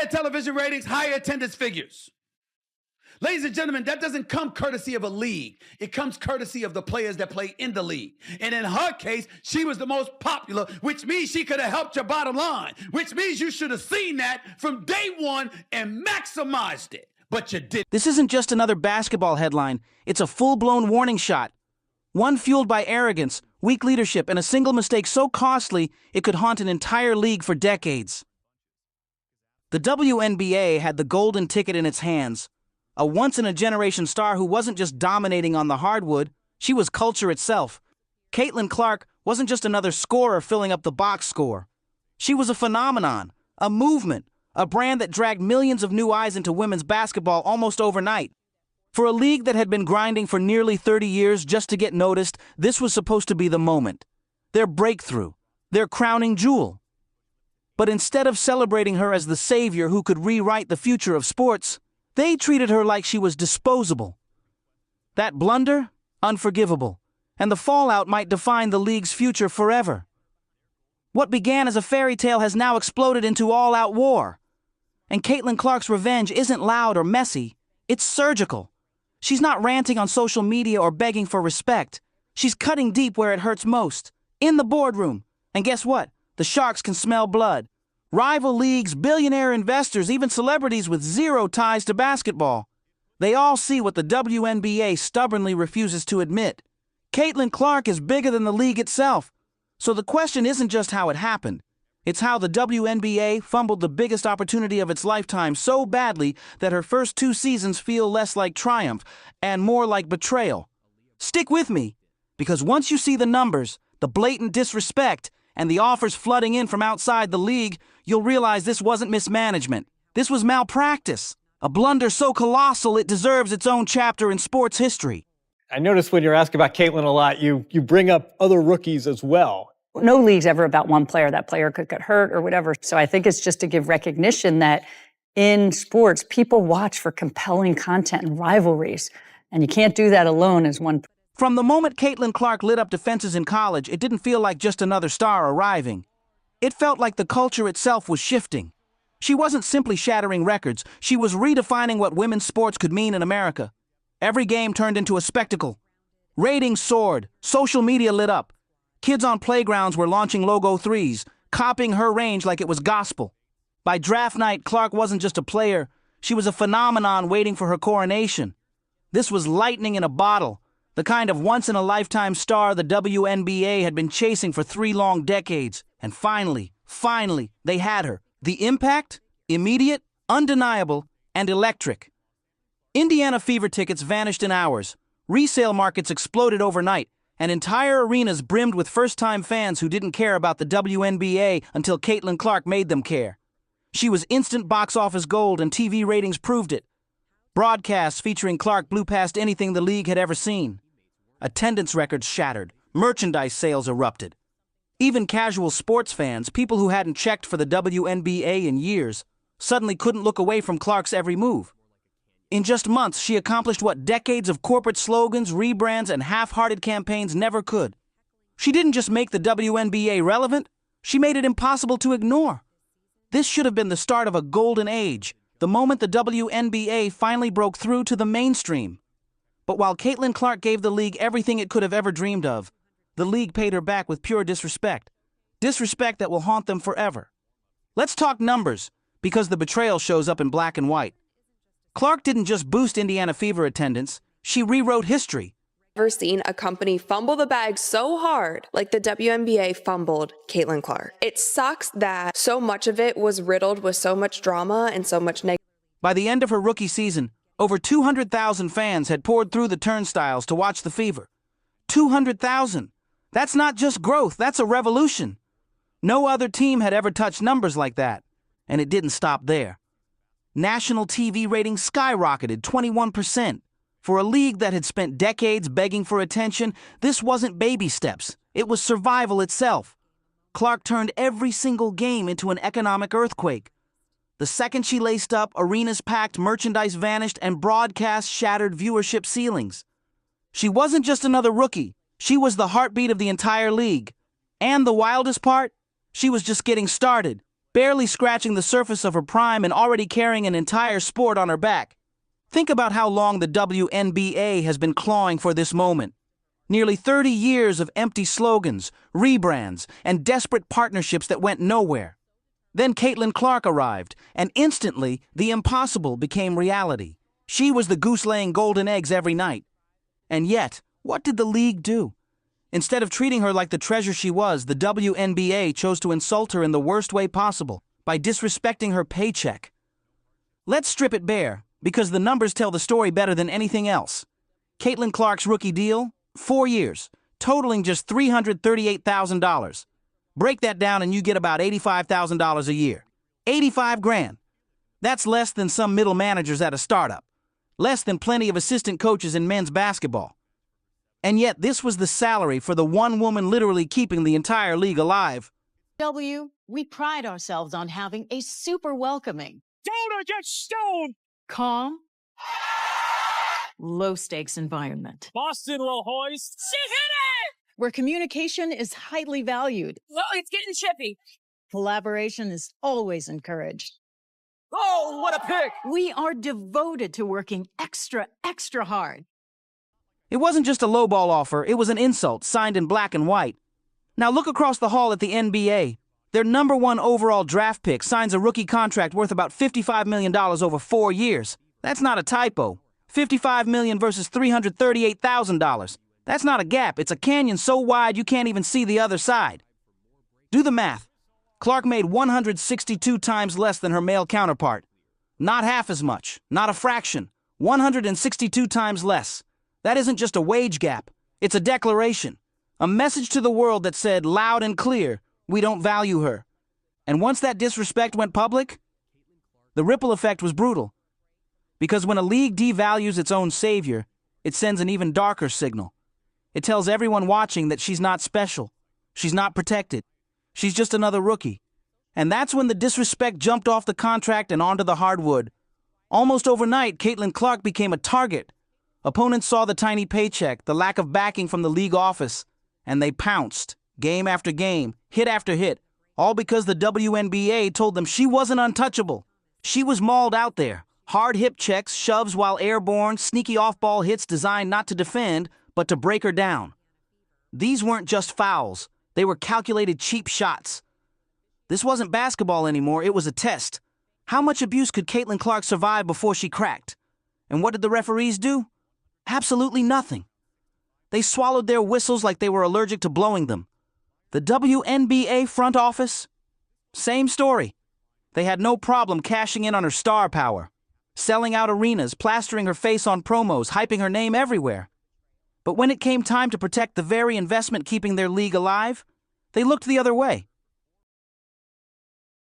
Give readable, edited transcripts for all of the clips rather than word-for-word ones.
higher television ratings, higher attendance figures. Ladies and gentlemen, that doesn't come courtesy of a league. It comes courtesy of the players that play in the league. And in her case, she was the most popular, which means she could have helped your bottom line, which means you should have seen that from day one and maximized it. But you didn't. This isn't just another basketball headline. It's a full-blown warning shot. One fueled by arrogance, weak leadership, and a single mistake so costly it could haunt an entire league for decades. The WNBA had the golden ticket in its hands. A once-in-a-generation star who wasn't just dominating on the hardwood, she was culture itself. Caitlin Clark wasn't just another scorer filling up the box score. She was a phenomenon, a movement, a brand that dragged millions of new eyes into women's basketball almost overnight. For a league that had been grinding for nearly 30 years just to get noticed, this was supposed to be the moment. Their breakthrough, their crowning jewel. But instead of celebrating her as the savior who could rewrite the future of sports, they treated her like she was disposable. That blunder? Unforgivable. And the fallout might define the league's future forever. What began as a fairy tale has now exploded into all-out war. And Caitlin Clark's revenge isn't loud or messy. It's surgical. She's not ranting on social media or begging for respect. She's cutting deep where it hurts most. In the boardroom. And guess what? The Sharks can smell blood. Rival leagues, billionaire investors, even celebrities with zero ties to basketball. They all see what the WNBA stubbornly refuses to admit. Caitlin Clark is bigger than the league itself. So the question isn't just how it happened. It's how the WNBA fumbled the biggest opportunity of its lifetime so badly that her first 2 seasons feel less like triumph and more like betrayal. Stick with me, because once you see the numbers, the blatant disrespect, and the offers flooding in from outside the league, you'll realize this wasn't mismanagement. This was malpractice. A blunder so colossal it deserves its own chapter in sports history. I noticed when you're asking about Caitlin a lot, you bring up other rookies as well. No league's ever about one player. That player could get hurt or whatever. So I think it's just to give recognition that in sports, people watch for compelling content and rivalries. And you can't do that alone as one. From the moment Caitlin Clark lit up defenses in college, it didn't feel like just another star arriving. It felt like the culture itself was shifting. She wasn't simply shattering records. She was redefining what women's sports could mean in America. Every game turned into a spectacle. Ratings soared. Social media lit up. Kids on playgrounds were launching logo threes, copying her range like it was gospel. By draft night, Clark wasn't just a player. She was a phenomenon waiting for her coronation. This was lightning in a bottle, the kind of once-in-a-lifetime star the WNBA had been chasing for 3 long decades. And finally, they had her. The impact? Immediate, undeniable, and electric. Indiana Fever tickets vanished in hours. Resale markets exploded overnight, and entire arenas brimmed with first-time fans who didn't care about the WNBA until Caitlin Clark made them care. She was instant box office gold, and TV ratings proved it. Broadcasts featuring Clark blew past anything the league had ever seen. Attendance records shattered. Merchandise sales erupted. Even casual sports fans, people who hadn't checked for the WNBA in years, suddenly couldn't look away from Clark's every move. In just months, she accomplished what decades of corporate slogans, rebrands, and half-hearted campaigns never could. She didn't just make the WNBA relevant, she made it impossible to ignore. This should have been the start of a golden age, the moment the WNBA finally broke through to the mainstream. But while Caitlin Clark gave the league everything it could have ever dreamed of, the league paid her back with pure disrespect. Disrespect that will haunt them forever. Let's talk numbers, because the betrayal shows up in black and white. Clark didn't just boost Indiana Fever attendance, she rewrote history. Never seen a company fumble the bag so hard like the WNBA fumbled Caitlin Clark. It sucks that so much of it was riddled with so much drama and so much negativity. By the end of her rookie season, over 200,000 fans had poured through the turnstiles to watch the Fever. 200,000! That's not just growth, that's a revolution. No other team had ever touched numbers like that, and it didn't stop there. National TV ratings skyrocketed 21%. For a league that had spent decades begging for attention, this wasn't baby steps. It was survival itself. Clark turned every single game into an economic earthquake. The second she laced up, arenas packed, merchandise vanished, and broadcasts shattered viewership ceilings. She wasn't just another rookie. She was the heartbeat of the entire league. And the wildest part? She was just getting started. barely scratching the surface of her prime and already carrying an entire sport on her back. Think about how long the WNBA has been clawing for this moment. Nearly 30 years of empty slogans, rebrands, and desperate partnerships that went nowhere. Then Caitlin Clark arrived, and instantly the impossible became reality. She was the goose laying golden eggs every night. And yet, what did the league do? Instead of treating her like the treasure she was, the WNBA chose to insult her in the worst way possible, by disrespecting her paycheck. Let's strip it bare, because the numbers tell the story better than anything else. Caitlin Clark's rookie deal? 4 years, totaling just $338,000. Break that down and you get about $85,000 a year. 85 grand. That's less than some middle managers at a startup. Less than plenty of assistant coaches in men's basketball. And yet this was the salary for the one woman literally keeping the entire league alive. We pride ourselves on having a super welcoming, Donor gets stoned! calm, low-stakes environment Boston will hoist. She hit it! where communication is highly valued. Well, it's getting chippy. Collaboration is always encouraged. Oh, what a pick! We are devoted to working extra hard. It wasn't just a lowball offer, it was an insult, signed in black and white. Now look across the hall at the NBA. Their #1 overall draft pick signs a rookie contract worth about $55 million over 4 years. That's not a typo. $55 million versus $338,000. That's not a gap, it's a canyon so wide you can't even see the other side. Do the math. Clark made 162 times less than her male counterpart. Not half as much, not a fraction. 162 times less. That isn't just a wage gap, it's a declaration. A message to the world that said loud and clear, we don't value her. And once that disrespect went public, the ripple effect was brutal. Because when a league devalues its own savior, it sends an even darker signal. It tells everyone watching that she's not special, she's not protected, she's just another rookie. And that's when the disrespect jumped off the contract and onto the hardwood. Almost overnight, Caitlin Clark became a target. Opponents saw the tiny paycheck, the lack of backing from the league office, and they pounced, game after game, hit after hit, all because the WNBA told them she wasn't untouchable. She was mauled out there. Hard hip checks, shoves while airborne, sneaky off-ball hits designed not to defend, but to break her down. These weren't just fouls. They were calculated cheap shots. This wasn't basketball anymore, it was a test. How much abuse could Caitlin Clark survive before she cracked? And what did the referees do? Absolutely nothing. They swallowed their whistles like they were allergic to blowing them. The WNBA front office? Same story. They had no problem cashing in on her star power, selling out arenas, plastering her face on promos, hyping her name everywhere. But when it came time to protect the very investment keeping their league alive, they looked the other way.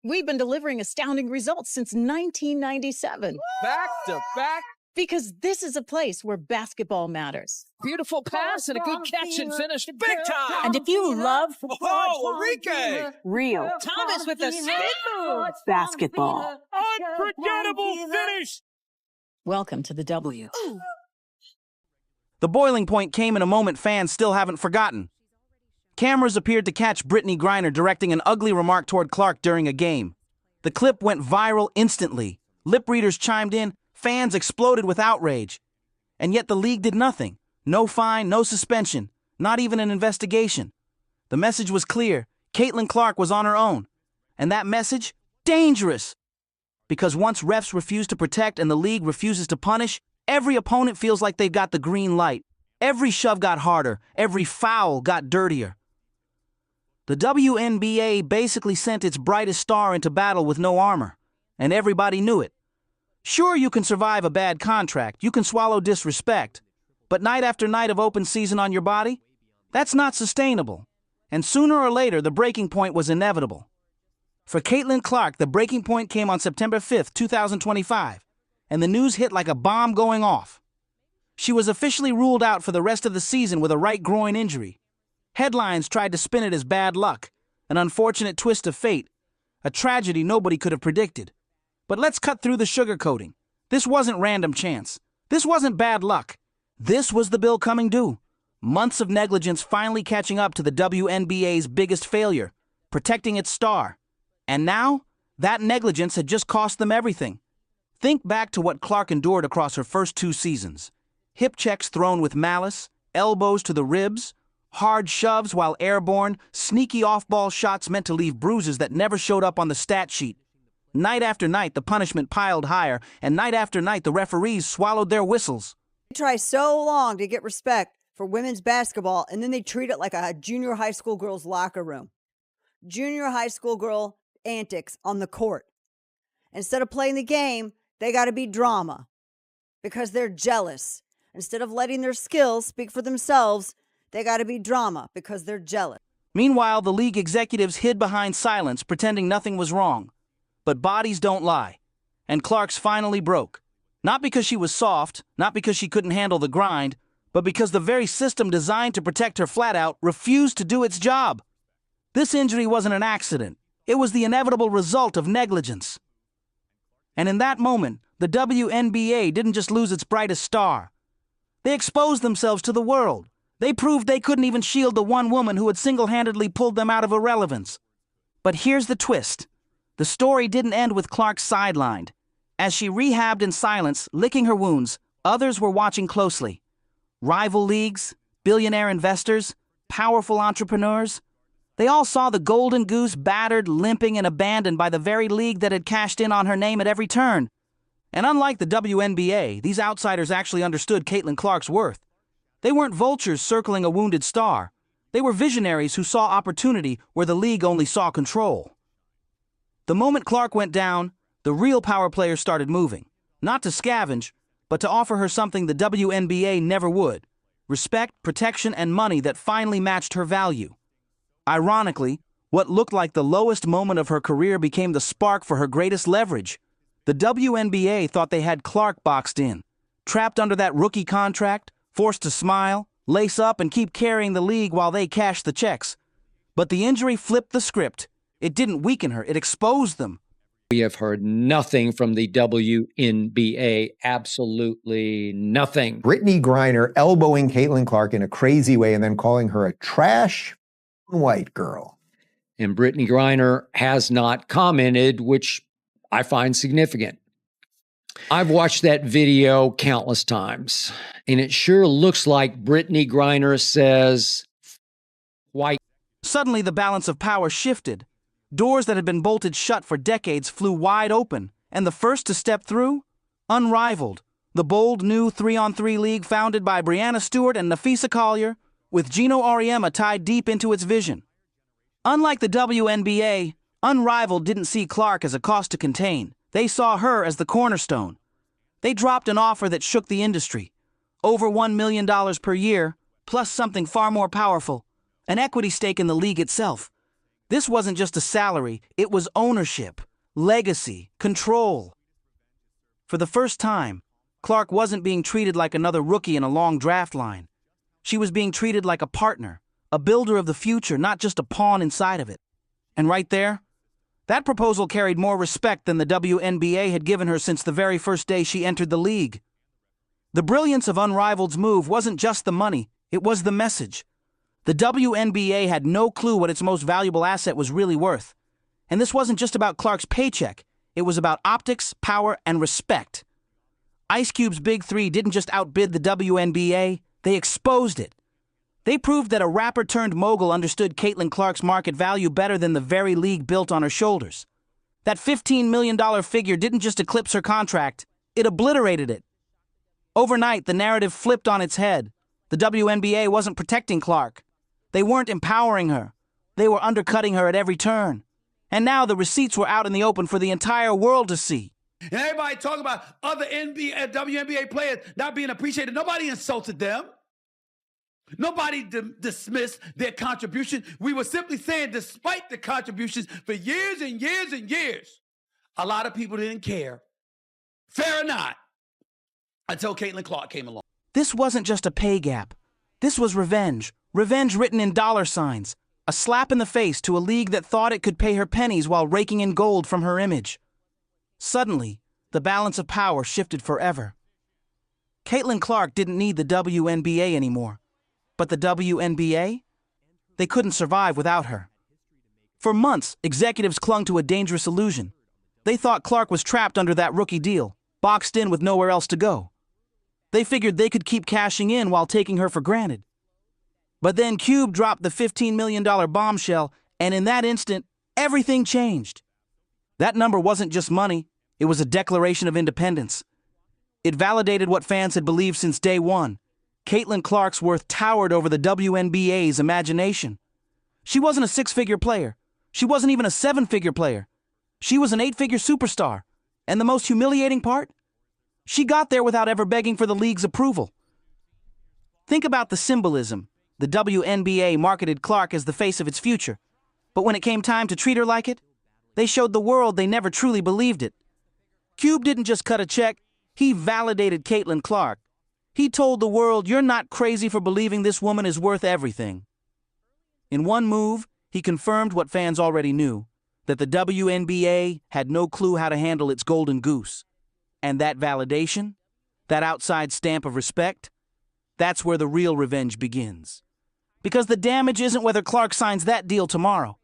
We've been delivering astounding results since 1997. Back to back. Because this is a place where basketball matters. Beautiful pass and a good catch and finish. Big time! And if you love Oh, Enrique! real Thomas with the spin move! basketball, Unforgettable finish! Welcome to the W. The boiling point came in a moment fans still haven't forgotten. Cameras appeared to catch Brittany Griner directing an ugly remark toward Clark during a game. The clip went viral instantly. Lip readers chimed in, fans exploded with outrage. And yet the league did nothing. No fine, no suspension, not even an investigation. The message was clear. Caitlin Clark was on her own. And that message? Dangerous! Because once refs refuse to protect and the league refuses to punish, every opponent feels like they've got the green light. Every shove got harder. Every foul got dirtier. The WNBA basically sent its brightest star into battle with no armor. And everybody knew it. Sure, you can survive a bad contract, you can swallow disrespect, but night after night of open season on your body? That's not sustainable. And sooner or later, the breaking point was inevitable. For Caitlin Clark, the breaking point came on September 5th, 2025, and the news hit like a bomb going off. She was officially ruled out for the rest of the season with a right groin injury. Headlines tried to spin it as bad luck, an unfortunate twist of fate, a tragedy nobody could have predicted. But let's cut through the sugarcoating. This wasn't random chance. This wasn't bad luck. This was the bill coming due. Months of negligence finally catching up to the WNBA's biggest failure, protecting its star. And now, That negligence had just cost them everything. Think back to what Clark endured across her first 2 seasons. Hip checks thrown with malice, elbows to the ribs, hard shoves while airborne, sneaky off-ball shots meant to leave bruises that never showed up on the stat sheet. Night after night, the punishment piled higher, and night after night, the referees swallowed their whistles. They try so long to get respect for women's basketball, and then they treat it like a junior high school girl's locker room. Junior high school girl antics on the court. Instead of playing the game, they got to be drama because they're jealous. Instead of letting their skills speak for themselves, they got to be drama because they're jealous. Meanwhile, the league executives hid behind silence, pretending nothing was wrong. But bodies don't lie. And Clark's finally broke. Not because she was soft, not because she couldn't handle the grind, but because the very system designed to protect her flat out refused to do its job. This injury wasn't an accident. It was the inevitable result of negligence. And in that moment, the WNBA didn't just lose its brightest star. They exposed themselves to the world. They proved they couldn't even shield the one woman who had single-handedly pulled them out of irrelevance. But here's the twist. The story didn't end with Clark sidelined. As she rehabbed in silence, licking her wounds, others were watching closely. Rival leagues, billionaire investors, powerful entrepreneurs. They all saw the golden goose battered, limping, and abandoned by the very league that had cashed in on her name at every turn. And unlike the WNBA, these outsiders actually understood Caitlin Clark's worth. They weren't vultures circling a wounded star. They were visionaries who saw opportunity where the league only saw control. The moment Clark went down, the real power players started moving. Not to scavenge, but to offer her something the WNBA never would. Respect, protection, and money that finally matched her value. Ironically, what looked like the lowest moment of her career became the spark for her greatest leverage. The WNBA thought they had Clark boxed in, trapped under that rookie contract, forced to smile, lace up, and keep carrying the league while they cashed the checks. But the injury flipped the script. It didn't weaken her, it exposed them. We have heard nothing from the WNBA, absolutely nothing. Brittany Griner elbowing Caitlin Clark in a crazy way and then calling her a trash white girl. And Brittany Griner has not commented, which I find significant. I've watched that video countless times, and it sure looks like Brittany Griner says, white. Suddenly, the balance of power shifted. Doors that had been bolted shut for decades flew wide open, and the first to step through? Unrivaled, the bold new 3-on-3 league founded by Brianna Stewart and Nafisa Collier, with Gino Auriemma tied deep into its vision. Unlike the WNBA, Unrivaled didn't see Clark as a cost to contain. They saw her as the cornerstone. They dropped an offer that shook the industry. Over $1 million per year, plus something far more powerful, an equity stake in the league itself. This wasn't just a salary, it was ownership, legacy, control. For the first time, Clark wasn't being treated like another rookie in a long draft line. She was being treated like a partner, a builder of the future, not just a pawn inside of it. And right there, that proposal carried more respect than the WNBA had given her since the very first day she entered the league. The brilliance of Unrivaled's move wasn't just the money, it was the message. The WNBA had no clue what its most valuable asset was really worth. And this wasn't just about Clark's paycheck, it was about optics, power, and respect. Ice Cube's Big Three didn't just outbid the WNBA, they exposed it. They proved that a rapper-turned-mogul understood Caitlin Clark's market value better than the very league built on her shoulders. That $15 million figure didn't just eclipse her contract, it obliterated it. Overnight, the narrative flipped on its head. The WNBA wasn't protecting Clark. They weren't empowering her. They were undercutting her at every turn. And now the receipts were out in the open for the entire world to see. And everybody talking about other WNBA players not being appreciated. Nobody insulted them. Nobody dismissed their contribution. We were simply saying, despite the contributions for years and years and years, a lot of people didn't care. Fair or not, until Caitlin Clark came along. This wasn't just a pay gap. This was revenge. Revenge written in dollar signs. A slap in the face to a league that thought it could pay her pennies while raking in gold from her image. Suddenly, the balance of power shifted forever. Caitlin Clark didn't need the WNBA anymore. But the WNBA? They couldn't survive without her. For months, executives clung to a dangerous illusion. They thought Clark was trapped under that rookie deal, boxed in with nowhere else to go. They figured they could keep cashing in while taking her for granted. But then Cube dropped the $15 million bombshell, and in that instant, everything changed. That number wasn't just money, it was a declaration of independence. It validated what fans had believed since day one. Caitlin Clark's worth towered over the WNBA's imagination. She wasn't a six-figure player. She wasn't even a seven-figure player. She was an eight-figure superstar. And the most humiliating part? She got there without ever begging for the league's approval. Think about the symbolism. The WNBA marketed Clark as the face of its future. But when it came time to treat her like it, they showed the world they never truly believed it. Cube didn't just cut a check, he validated Caitlin Clark. He told the world, you're not crazy for believing this woman is worth everything. In one move, he confirmed what fans already knew, that the WNBA had no clue how to handle its golden goose. And that validation, that outside stamp of respect, that's where the real revenge begins. Because the damage isn't whether Clark signs that deal tomorrow.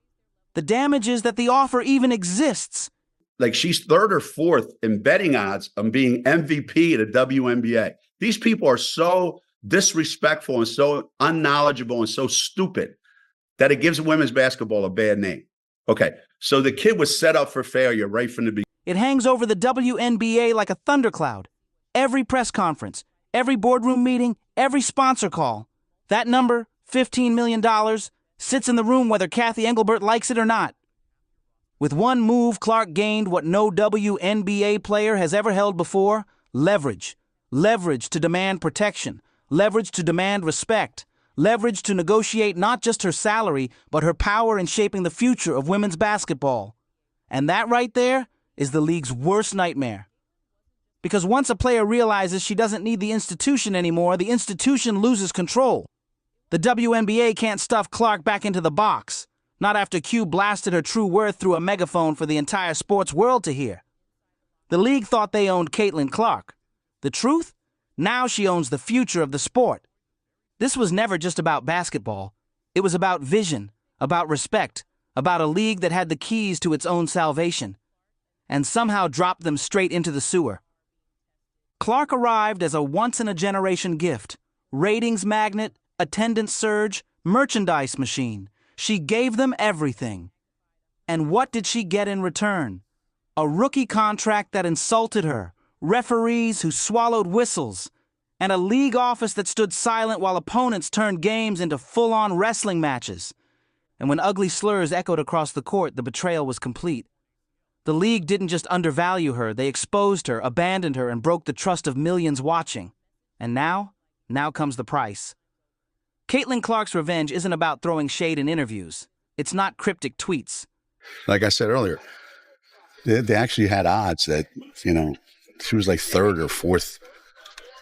The damage is that the offer even exists. Like, she's third or fourth in betting odds on being MVP at the WNBA. These people are so disrespectful and so unknowledgeable and so stupid that it gives women's basketball a bad name. Okay, so the kid was set up for failure right from the beginning. It hangs over the WNBA like a thundercloud. Every press conference, every boardroom meeting, every sponsor call. That number, $15 million, sits in the room whether Kathy Engelbert likes it or not. With one move, Clark gained what no WNBA player has ever held before: leverage. Leverage to demand protection. Leverage to demand respect. Leverage to negotiate not just her salary, but her power in shaping the future of women's basketball. And that right there is the league's worst nightmare. Because once a player realizes she doesn't need the institution anymore, the institution loses control. The WNBA can't stuff Clark back into the box. Not after Cube blasted her true worth through a megaphone for the entire sports world to hear. The league thought they owned Caitlin Clark. The truth? Now she owns the future of the sport. This was never just about basketball. It was about vision, about respect, about a league that had the keys to its own salvation, and somehow dropped them straight into the sewer. Clark arrived as a once-in-a-generation gift, ratings magnet, attendance surge, merchandise machine. She gave them everything. And what did she get in return? A rookie contract that insulted her, referees who swallowed whistles, and a league office that stood silent while opponents turned games into full-on wrestling matches. And when ugly slurs echoed across the court, the betrayal was complete. The league didn't just undervalue her, they exposed her, abandoned her, and broke the trust of millions watching. And now comes the price. Caitlin Clark's revenge isn't about throwing shade in interviews. It's not cryptic tweets. Like I said earlier, they actually had odds that, she was like third or fourth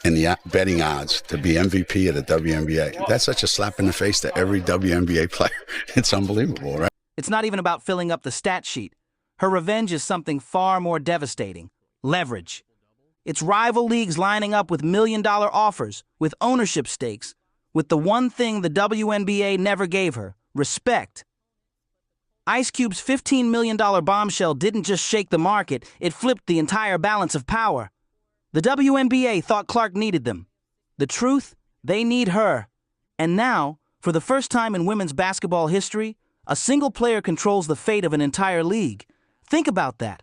in the betting odds to be MVP at the WNBA. That's such a slap in the face to every WNBA player. It's unbelievable, right? It's not even about filling up the stat sheet. Her revenge is something far more devastating: leverage. It's rival leagues lining up with million-dollar offers, with ownership stakes, with the one thing the WNBA never gave her: respect. Ice Cube's $15 million bombshell didn't just shake the market, it flipped the entire balance of power. The WNBA thought Clark needed them. The truth? They need her. And now, for the first time in women's basketball history, a single player controls the fate of an entire league. Think about that.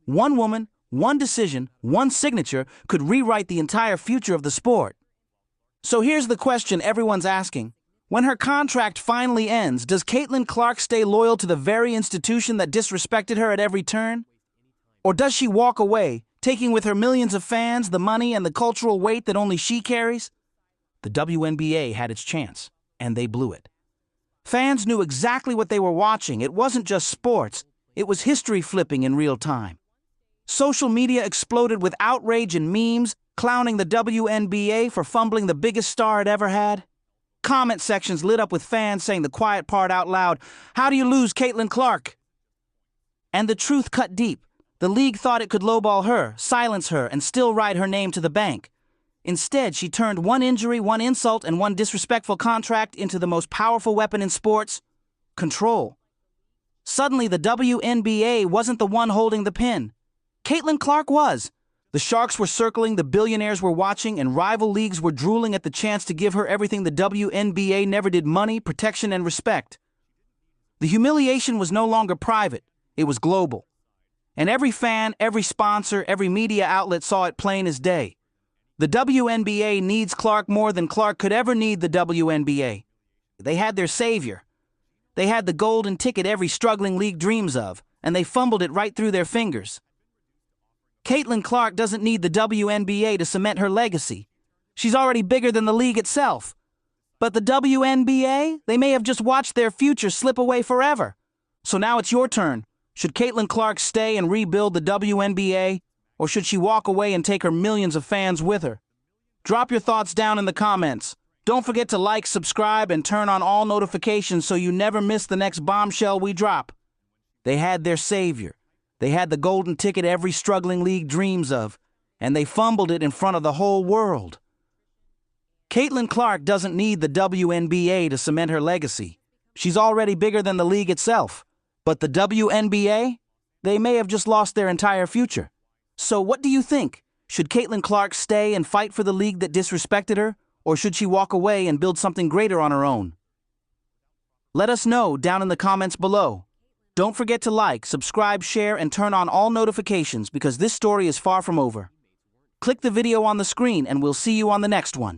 One woman, one decision, one signature could rewrite the entire future of the sport. So here's the question everyone's asking. When her contract finally ends, does Caitlin Clark stay loyal to the very institution that disrespected her at every turn? Or does she walk away, taking with her millions of fans, the money, and the cultural weight that only she carries? The WNBA had its chance, and they blew it. Fans knew exactly what they were watching. It wasn't just sports. It was history flipping in real time. Social media exploded with outrage and memes, clowning the WNBA for fumbling the biggest star it ever had. Comment sections lit up with fans saying the quiet part out loud: "How do you lose Caitlin Clark?" And the truth cut deep. The league thought it could lowball her, silence her, and still ride her name to the bank. Instead, she turned one injury, one insult, and one disrespectful contract into the most powerful weapon in sports: control. Suddenly, the WNBA wasn't the one holding the pin. Caitlin Clark was. The Sharks were circling, the billionaires were watching, and rival leagues were drooling at the chance to give her everything the WNBA never did: money, protection, and respect. The humiliation was no longer private, it was global. And every fan, every sponsor, every media outlet saw it plain as day. The WNBA needs Clark more than Clark could ever need the WNBA. They had their savior. They had the golden ticket every struggling league dreams of, and they fumbled it right through their fingers. Caitlin Clark doesn't need the WNBA to cement her legacy. She's already bigger than the league itself. But the WNBA, they may have just watched their future slip away forever. So now it's your turn. Should Caitlin Clark stay and rebuild the WNBA, or should she walk away and take her millions of fans with her? Drop your thoughts down in the comments. Don't forget to like, subscribe, and turn on all notifications so you never miss the next bombshell we drop. They had their savior. They had the golden ticket every struggling league dreams of, and they fumbled it in front of the whole world. Caitlin Clark doesn't need the WNBA to cement her legacy. She's already bigger than the league itself. But the WNBA, they may have just lost their entire future. So what do you think? Should Caitlin Clark stay and fight for the league that disrespected her, or should she walk away and build something greater on her own? Let us know down in the comments below. Don't forget to like, subscribe, share, and turn on all notifications because this story is far from over. Click the video on the screen and we'll see you on the next one.